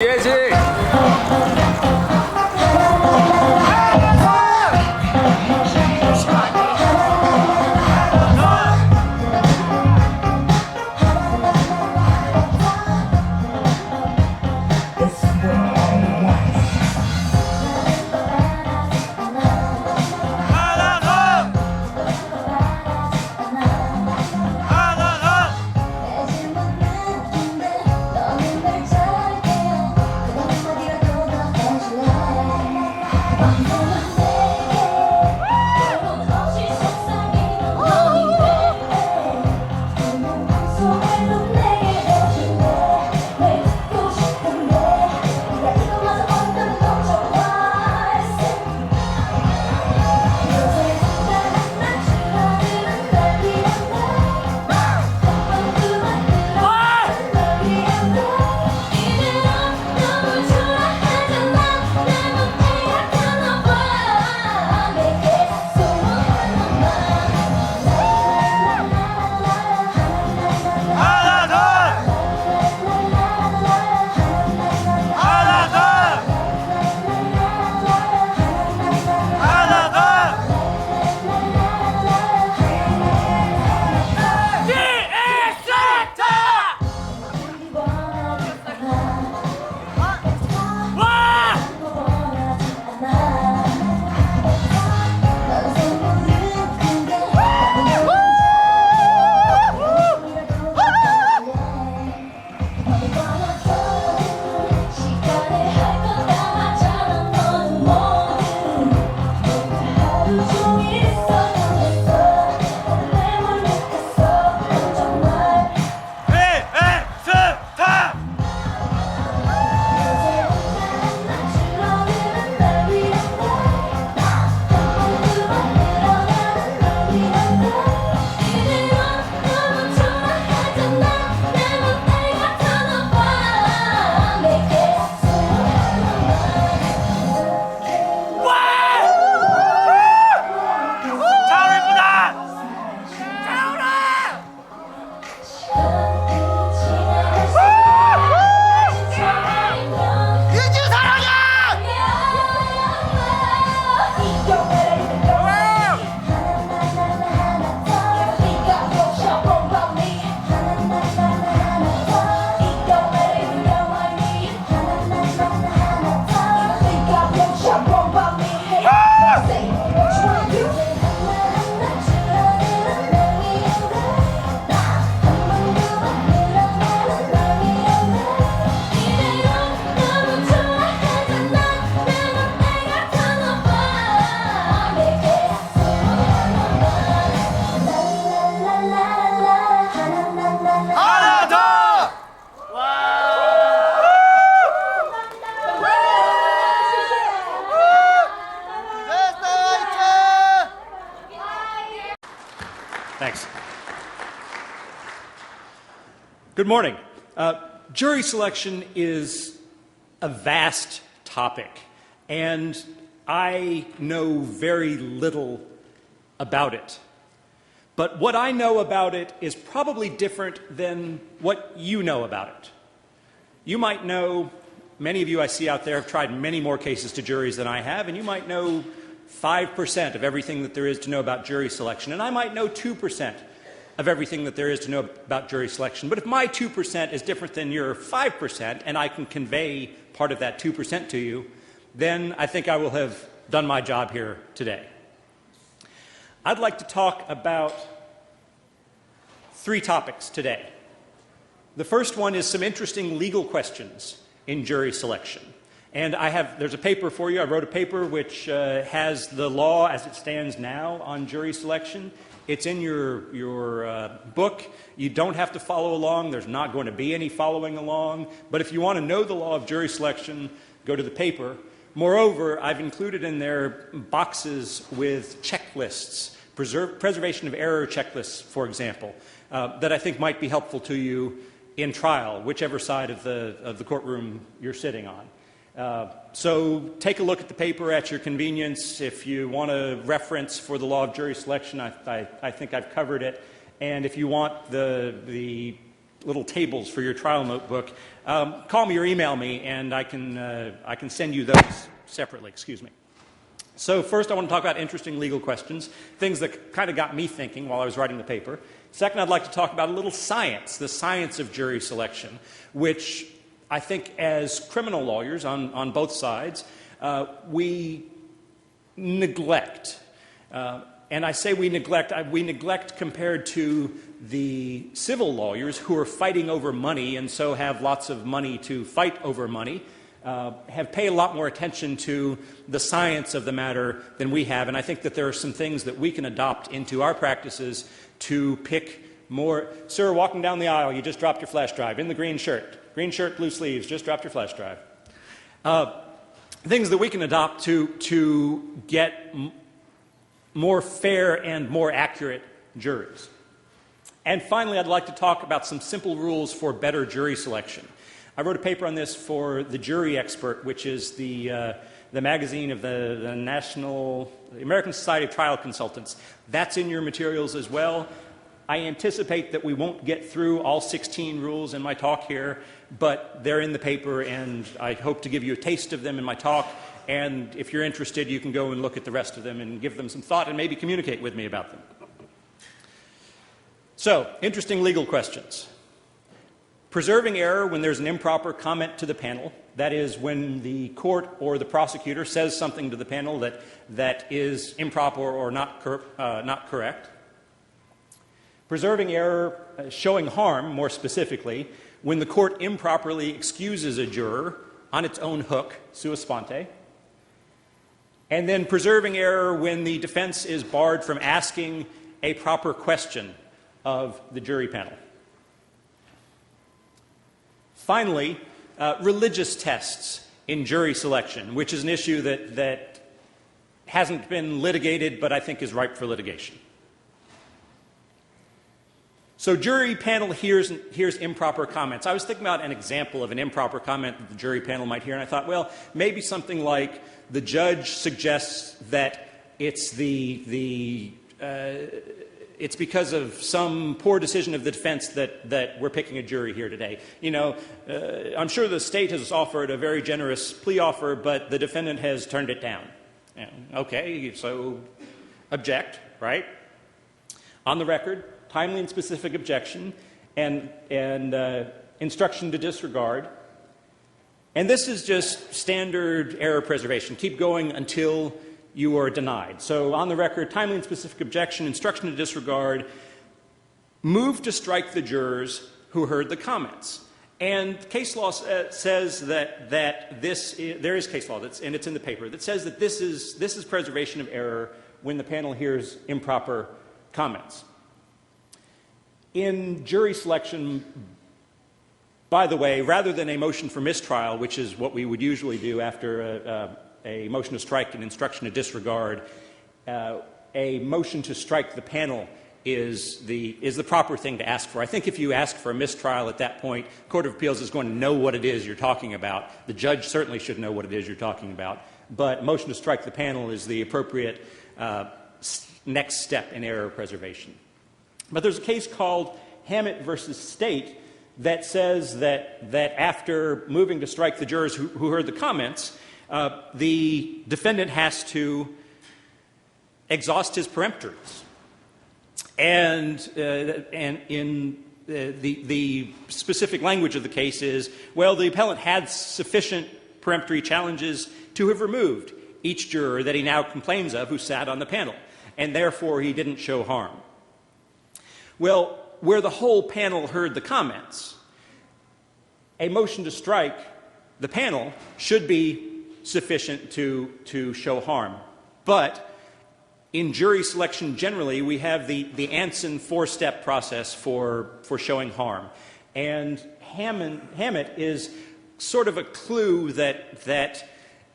예지. Thanks. Good morning. Jury selection is a vast topic, and I know very little about it. But what I know about it is probably different than what you know about it. You might know, many of you I see out there have tried many more cases to juries than I have, and you might know 5% of everything that there is to know about jury selection, and I might know 2% of everything that there is to know about jury selection. But if my 2% is different than your 5%, and I can convey part of that 2% to you, then I think I will have done my job here today. I'd like to talk about 3 topics today. The first one is some interesting legal questions in jury selection. And there's a paper for you. I wrote a paper which has the law as it stands now on jury selection. It's in your book. You don't have to follow along. There's not going to be any following along. But if you want to know the law of jury selection, go to the paper. Moreover, I've included in there boxes with checklists, preservation of error checklists, for example, that I think might be helpful to you in trial, whichever side of the courtroom you're sitting on. So take a look at the paper at your convenience. If you want a reference for the law of jury selection, I think I've covered it. And if you want the little tables for your trial notebook, call me or email me, and I can send you those separately. Excuse me. So first I want to talk about interesting legal questions, things that kind of got me thinking while I was writing the paper. Second, I'd like to talk about a little science, the science of jury selection, which I think as criminal lawyers on both sides, we neglect. And I say we neglect compared to the civil lawyers who are fighting over money and so have lots of money to fight over money, have paid a lot more attention to the science of the matter than we have. And I think that there are some things that we can adopt into our practices to pick more. Sir, walking down the aisle, you just dropped your flash drive. In the green shirt, blue sleeves, just dropped your flash drive. Things that we can adopt to get more fair and more accurate juries. And finally, I'd like to talk about some simple rules for better jury selection. I wrote a paper on this for the Jury Expert, which is the magazine of the American Society of Trial Consultants. That's in your materials as well. I anticipate that we won't get through all 16 rules in my talk here, but they're in the paper, and I hope to give you a taste of them in my talk. And if you're interested, you can go and look at the rest of them and give them some thought and maybe communicate with me about them. So, interesting legal questions. Preserving error when there's an improper comment to the panel, that is, when the court or the prosecutor says something to the panel that is improper or not correct. Preserving error, showing harm, more specifically, when the court improperly excuses a juror on its own hook, sua sponte. And then preserving error when the defense is barred from asking a proper question of the jury panel. Finally, religious tests in jury selection, which is an issue that hasn't been litigated but I think is ripe for litigation. So jury panel hears improper comments. I was thinking about an example of an improper comment that the jury panel might hear, and I thought, well, maybe something like the judge suggests that it's it's because of some poor decision of the defense that we're picking a jury here today. You know, I'm sure the state has offered a very generous plea offer, but the defendant has turned it down. Okay, so object, right? On the record, timely and specific objection, and instruction to disregard. And this is just standard error preservation. Keep going until you are denied. So on the record, timely and specific objection, instruction to disregard, move to strike the jurors who heard the comments. And case law says that there is case law, and it's in the paper, that says that this is preservation of error when the panel hears improper comments. In jury selection, by the way, rather than a motion for mistrial, which is what we would usually do after a motion to strike and instruction to disregard, a motion to strike the panel is the proper thing to ask for. I think if you ask for a mistrial at that point, Court of Appeals is going to know what it is you're talking about. The judge certainly should know what it is you're talking about. But motion to strike the panel is the appropriate next step in error preservation. But there's a case called Hammett versus State that says that after moving to strike the jurors who heard the comments, the defendant has to exhaust his peremptories. And in the specific language of the case is, well, the appellant had sufficient peremptory challenges to have removed each juror that he now complains of who sat on the panel, and therefore he didn't show harm. Well, where the whole panel heard the comments, a motion to strike the panel should be sufficient to show harm. But in jury selection generally, we have the Anson four-step process for showing harm. And Hammett is sort of a clue that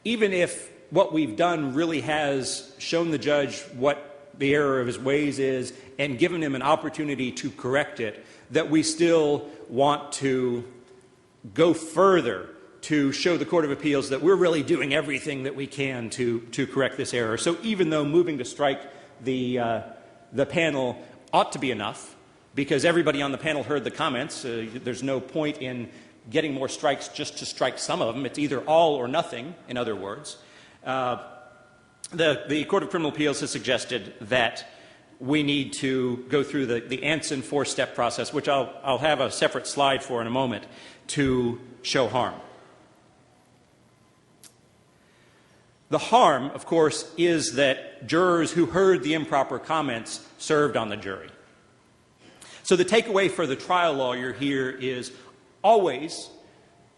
even if what we've done really has shown the judge what the error of his ways is and given him an opportunity to correct it, that we still want to go further to show the Court of Appeals that we're really doing everything that we can to correct this error. So even though moving to strike the panel ought to be enough, because everybody on the panel heard the comments. There's no point in getting more strikes just to strike some of them. It's either all or nothing, in other words. The Court of Criminal Appeals has suggested that we need to go through the Anson four-step process, which I'll have a separate slide for in a moment, to show harm. The harm, of course, is that jurors who heard the improper comments served on the jury. So the takeaway for the trial lawyer here is always,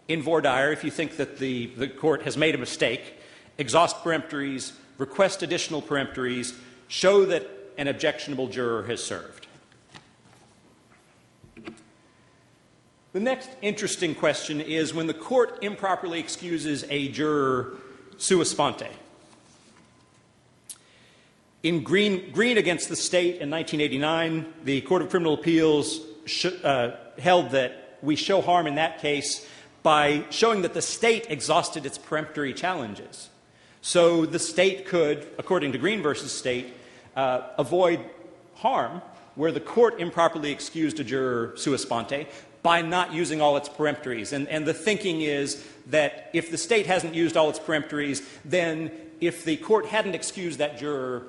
in voir dire, if you think that the court has made a mistake, exhaust peremptories, request additional peremptories, show that an objectionable juror has served. The next interesting question is when the court improperly excuses a juror sua sponte. In Green against the state in 1989, the Court of Criminal Appeals held that we show harm in that case by showing that the state exhausted its peremptory challenges. So the state could, according to Green versus State, avoid harm where the court improperly excused a juror sua sponte by not using all its peremptories. And the thinking is that if the state hasn't used all its peremptories, then if the court hadn't excused that juror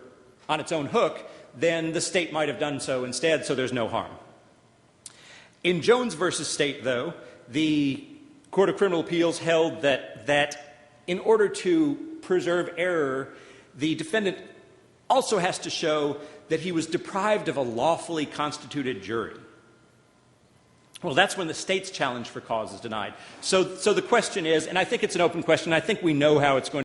on its own hook, then the state might have done so instead, so there's no harm. In Jones versus State, though, the Court of Criminal Appeals held that in order to preserve error, the defendant also has to show that he was deprived of a lawfully constituted jury. Well, that's when the state's challenge for cause is denied. So the question is, and I think it's an open question, I think we know how it's going